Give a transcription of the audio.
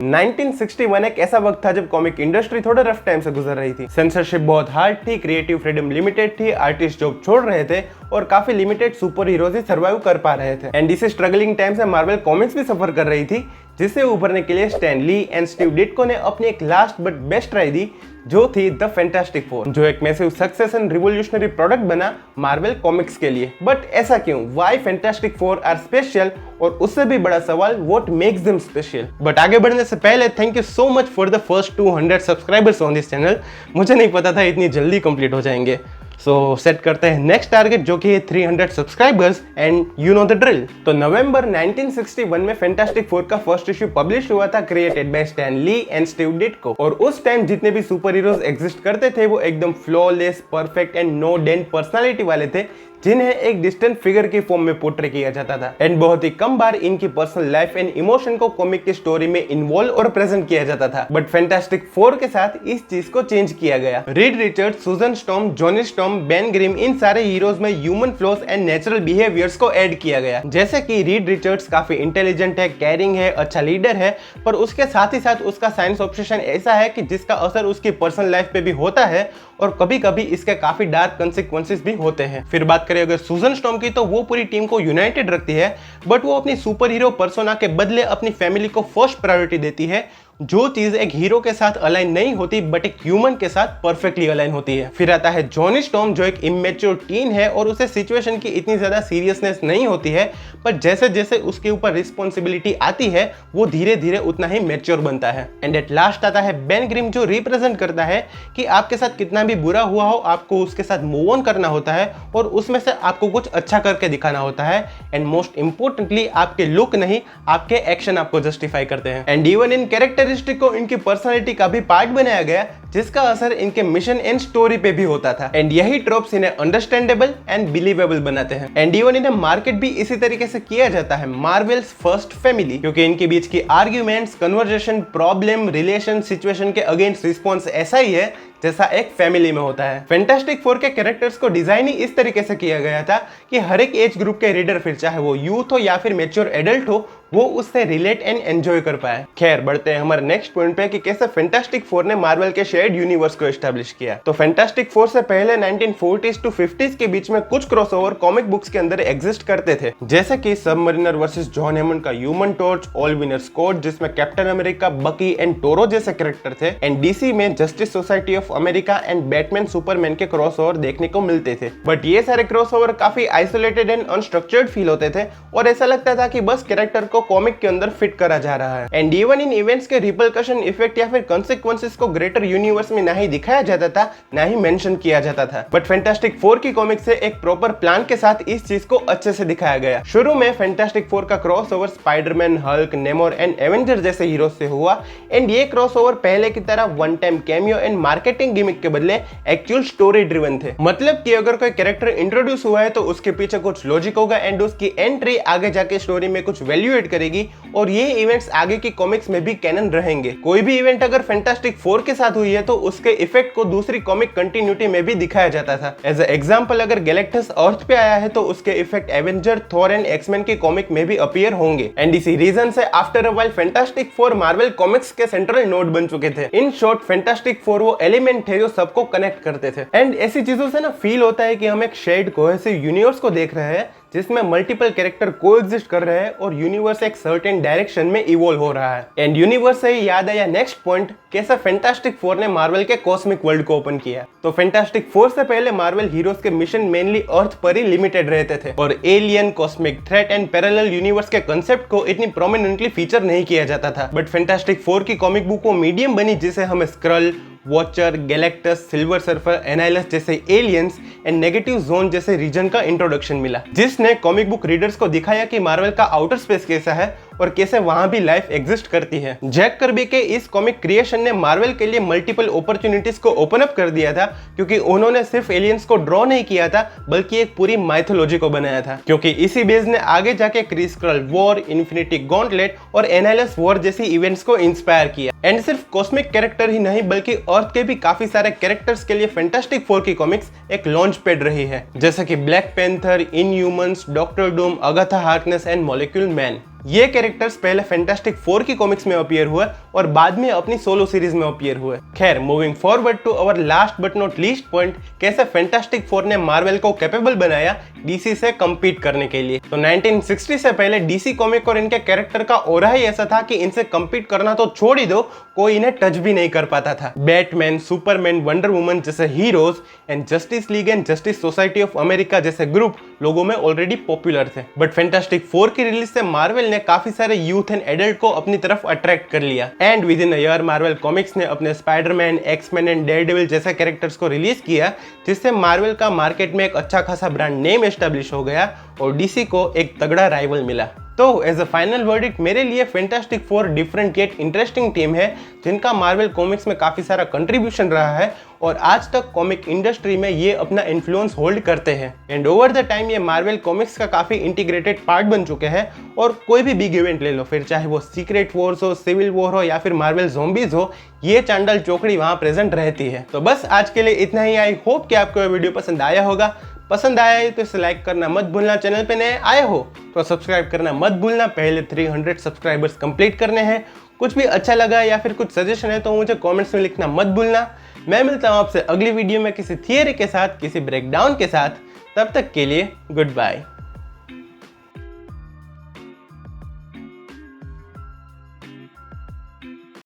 1961 एक ऐसा वक्त था जब कॉमिक इंडस्ट्री थोड़ा रफ टाइम से गुजर रही थी। सेंसरशिप बहुत हार्ड थी, क्रिएटिव फ्रीडम लिमिटेड थी, आर्टिस्ट जॉब छोड़ रहे थे और काफी लिमिटेड सुपर हीरोज ही सर्वाइव कर पा रहे थे। एंड इसी स्ट्रगलिंग टाइम से मार्वल कॉमिक्स भी सफर कर रही थी, जिससे उभरने के लिए स्टैन ली एंड स्टीव डिट्को ने अपनी एक लास्ट बट बेस्ट ट्राई दी, जो थी द फैंटास्टिक फोर, जो एक massive success and revolutionary product बना मार्वल कॉमिक्स के लिए। बट ऐसा क्यों? Why Fantastic Four are special? और उससे भी बड़ा सवाल, what makes them special? But आगे बढ़ने से पहले thank you so much for the first 200 subscribers on this channel. मुझे नहीं पता था इतनी जल्दी कंप्लीट हो जाएंगे। सो सेट करते हैं नेक्स्ट टारगेट, जो कि है 300 subscribers and you know the drill. तो नवंबर 1961 में फैंटास्टिक फोर का फर्स्ट इश्यू पब्लिश हुआ था, created by Stan Lee and Steve Ditko. और उस टाइम जितने भी सुपर हीरोज एग्जिस्ट करते थे वो एकदम flawless, perfect and no dent personality वाले थे, जिन्हें एक डिस्टेंट फिगर की फॉर्म में पोर्ट्रे किया जाता था। एंड बहुत ही कम बार इनकी पर्सनल लाइफ एंड इमोशन को कॉमिक की स्टोरी में इन्वॉल्व और प्रेजेंट किया जाता था। बट फैंटास्टिक फोर के साथ इस चीज को चेंज किया गया। Reed Richards, Susan Storm, Johnny Storm, Ben Grimm, इन सारे हीरोज में human flaws and natural behaviours को ऐड किया गया। जैसे कि रीड रिचर्ड्स काफी इंटेलिजेंट है, कैरिंग है, अच्छा लीडर है, पर उसके साथ ही साथ उसका साइंस ऑब्सेशन ऐसा है कि जिसका असर उसकी पर्सनल लाइफ पे भी होता है और कभी कभी इसके काफी डार्क कंसिक्वेंसेस भी होते हैं। फिर बात करें अगर सुजन स्टॉर्म की, तो वो पूरी टीम को यूनाइटेड रखती है, बट वो अपनी सुपर हीरो पर्सोना के बदले अपनी फैमिली को फर्स्ट प्रायोरिटी देती है, जो चीज एक हीरो के साथ अलाइन नहीं होती बट एक ह्यूमन के साथ परफेक्टली अलाइन होती है। फिर आता है जॉनी स्टॉर्म, जो एक इमेच्योर टीन है और उसे सिचुएशन की इतनी ज्यादा सीरियसनेस नहीं होती है, पर जैसे जैसे उसके ऊपर रिस्पॉन्सिबिलिटी आती है वो धीरे धीरे उतना ही मैच्योर बनता है। एंड एट लास्ट आता है बेन ग्रिम, जो रिप्रेजेंट करता है कि आपके साथ कितना भी बुरा हुआ हो, आपको उसके साथ मूव ऑन करना होता है और उसमें से आपको कुछ अच्छा करके दिखाना होता है। एंड मोस्ट इंपोर्टेंटली आपके लुक नहीं, आपके एक्शन आपको जस्टिफाई करते हैं। एंड इवन इन कैरेक्टर को इनकी पर्सनालिटी का भी पार्ट बनाया गया, जिसका असर इनके मिशन एंड स्टोरी पे भी होता था। एंड यही ट्रोप्स इन्हें अंडरस्टैंडेबल एंड बिलीवेबल बनाते हैं। एंड इवन इन्हें मार्केट भी इसी तरीके से किया जाता है, मार्वल्स फर्स्ट फैमिली, क्योंकि इनके बीच की arguments, conversation, problem, relation, situation के अगेंस्ट रिस्पॉन्स ऐसा ही है जैसा एक फैमिली में होता है। फैंटास्टिक फोर के कैरेक्टर्स को डिजाइन ही इस तरीके से किया गया था कि हर एक एज ग्रुप के रीडर, फिर चाहे वो यूथ हो या फिर मैच्योर एडल्ट हो, वो उससे रिलेट एंड एंजॉय कर पाए। खैर, बढ़ते हैं हमारे नेक्स्ट पॉइंट पे कि कैसे फैंटास्टिक फोर ने मार्वल के शेयर्ड यूनिवर्स को एस्टैब्लिश किया। तो फैंटास्टिक फोर से पहले 1940s टू 50s के बीच में कुछ क्रॉसओवर कॉमिक बुक्स के अंदर एग्जिस्ट करते थे, जैसे कि सबमरीनर वर्सेस जॉन हेमंड का human torch, all winner squad जिसमें कैप्टन अमेरिका, बकी एंड टोरो जैसे कैरेक्टर थे, एंड डीसी में justice society of America and Batman Superman के क्रॉसओवर देखने को मिलते थे। बट ये सारे क्रॉसओवर काफी आइसोलेटेड एंड अनस्ट्रक्चर्ड फील होते थे और ऐसा लगता था कि बस कैरेक्टर को कॉमिक के अंदर फिट करा जा रहा है। एंड इवन इन इवेंट्स के रिपरकशन इफेक्ट या फिर कॉन्सिक्वेंसेस को ग्रेटर यूनिवर्स में ना ही दिखाया जाता था, ना ही मेंशन किया जाता था। बट फैंटास्टिक फोर की कॉमिक से एक प्रॉपर प्लान के साथ इस चीज को अच्छे से दिखाया गया। शुरू में फैंटास्टिक फोर का crossover Spiderman, Hulk, नेमोर and Avenger जैसे हीरोज से हुआ। एंड ये क्रॉसओवर पहले की तरह one time cameo and marketing gimmick के बदले एक्चुअल स्टोरी ड्रिवन थे। मतलब कि अगर कोई कैरेक्टर इंट्रोड्यूस हुआ है तो उसके पीछे कुछ लॉजिक होगा एंड उसकी एंट्री आगे जाके स्टोरी में कुछ वैल्यू एड करेगी और ये इवेंट्स आगे की कॉमिक्स में भी कैनन रहेंगे। कोई भी इवेंट अगर फैंटास्टिक फोर के साथ हुई है तो उसके इफेक्ट को दूसरी कॉमिक कंटिन्यूटी में भी दिखाया जाता था। एज एग्जांपल, अगर गैलेक्टस अर्थ पे आया है तो उसके effect Avenger, Thor and X Men की कॉमिक में भी अपीयर होंगे। एंड इसी रीजन से after a while Fantastic Four Marvel Comics के सेंट्रल नोड बन चुके थे। इन शॉर्ट, फैंटास्टिक फोर वो एलिमेंट थे जो सबको कनेक्ट करते थे। एंड ऐसी चीजों से ना फील होता है कि हम एक शेयर्ड कोहेसिव यूनिवर्स को देख रहे हैं, जिसमें मल्टीपल कैरेक्टर कोएग्जिस्ट कर रहे हैं और यूनिवर्स एक सर्टेन डायरेक्शन में इवॉल्व हो रहा है। एंड यूनिवर्स से ही याद आया नेक्स्ट पॉइंट, कैसा फैंटास्टिक फोर ने मार्वल के कॉस्मिक वर्ल्ड को ओपन किया। तो फैंटास्टिक फोर से पहले मार्वल हीरोज के मिशन मेनली अर्थ पर ही लिमिटेड रहते थे और alien, cosmic threat and parallel universe के कंसेप्ट को इतनी प्रोमिनेंटली फीचर नहीं किया जाता था। बट फैंटास्टिक फोर की कॉमिक बुक वो मीडियम बनी जिसे हमें Skrull, Watcher, Galactus, Silver Surfer, Annihilus जैसे एलियंस एंड नेगेटिव जोन जैसे रीजन का इंट्रोडक्शन मिला, जिसने कॉमिक बुक रीडर्स को दिखाया कि मार्वल का आउटर स्पेस कैसा है और कैसे वहां भी लाइफ एग्जिस्ट करती है। जैक कर्बी के इस कॉमिक क्रिएशन ने मार्वल के लिए मल्टीपल अपॉर्चुनिटीज को ओपन अप कर दिया था, क्योंकि उन्होंने सिर्फ एलियंस को ड्रॉ नहीं किया था बल्कि एक पूरी माइथोलॉजी को बनाया था। क्योंकि इसी बेस ने आगे जाके Kree Skrull war, Infinity Gauntlet और एनाइलस वॉर जैसी इवेंट्स को इंस्पायर किया। एंड सिर्फ कॉस्मिक कैरेक्टर ही नहीं बल्कि अर्थ के भी काफी सारे कैरेक्टर्स के लिए फैंटास्टिक फोर की कॉमिक्स एक लॉन्च पैड रही है, जैसे कि black panther, Inhumans, doctor Doom, Agatha Harkness and molecule man. ये कैरेक्टर्स पहले फैंटास्टिक फोर की कॉमिक्स में अपीयर हुए और बाद में अपनी सोलो सीरीज में अपीयर हुए। खैर, moving forward to our last but not least point, कैसे फैंटास्टिक फोर ने मार्वल को कैपेबल बनाया डीसी से कम्पीट करने के लिए। तो 1960 से पहले डीसी कॉमिक और इनके कैरेक्टर का ऑरा ही ऐसा था कि इनसे कम्पीट करना तो छोड़ ही दो, कोई इन्हें टच भी नहीं कर पाता था। बैटमैन, सुपरमैन, वंडर वुमन जैसे heroes and justice league and justice society of America जैसे ग्रुप लोगों में ऑलरेडी पॉपुलर थे। बट फैंटास्टिक फोर की रिलीज से मार्वल ने काफी सारे यूथ एंड एडल्ट को अपनी तरफ अट्रैक्ट कर लिया। And with in a year Marvel comics ने अपने स्पाइडरमैन, एक्समैन एंड डेयरडेविल जैसे कैरेक्टर्स को रिलीज किया, जिससे मार्वल का मार्केट में एक अच्छा खासा ब्रांड नेम एस्टेब्लिश हो गया और डीसी को एक तगड़ा राइवल मिला। तो एज अ फाइनल वर्डिक्ट, मेरे लिए fantastic four different yet interesting team है, जिनका मार्वल कॉमिक्स में काफी सारा कंट्रीब्यूशन रहा है और आज तक कॉमिक इंडस्ट्री में ये अपना इन्फ्लुएंस होल्ड करते हैं। एंड ओवर द टाइम ये मार्वल कॉमिक्स का काफी इंटीग्रेटेड पार्ट बन चुके हैं और कोई भी बिग इवेंट ले लो, फिर चाहे वो सीक्रेट वॉर्स हो, सिविल वॉर हो या फिर मार्वल ज़ॉम्बीज हो, ये चांडल चौकड़ी वहां प्रेजेंट रहती है। तो बस आज के लिए इतना ही। आई होप कि आपको ये वीडियो पसंद आया होगा। पसंद आया है तो इसे लाइक करना मत भूलना। चैनल पे नए आए हो तो सब्सक्राइब करना मत भूलना। पहले 300 सब्सक्राइबर्स कंप्लीट करने हैं। कुछ भी अच्छा लगा या फिर कुछ सजेशन है तो मुझे कमेंट्स में लिखना मत भूलना। मैं मिलता हूँ आपसे अगली वीडियो में किसी थियरी के साथ, किसी ब्रेकडाउन के साथ। तब तक के लिए गुड बाय।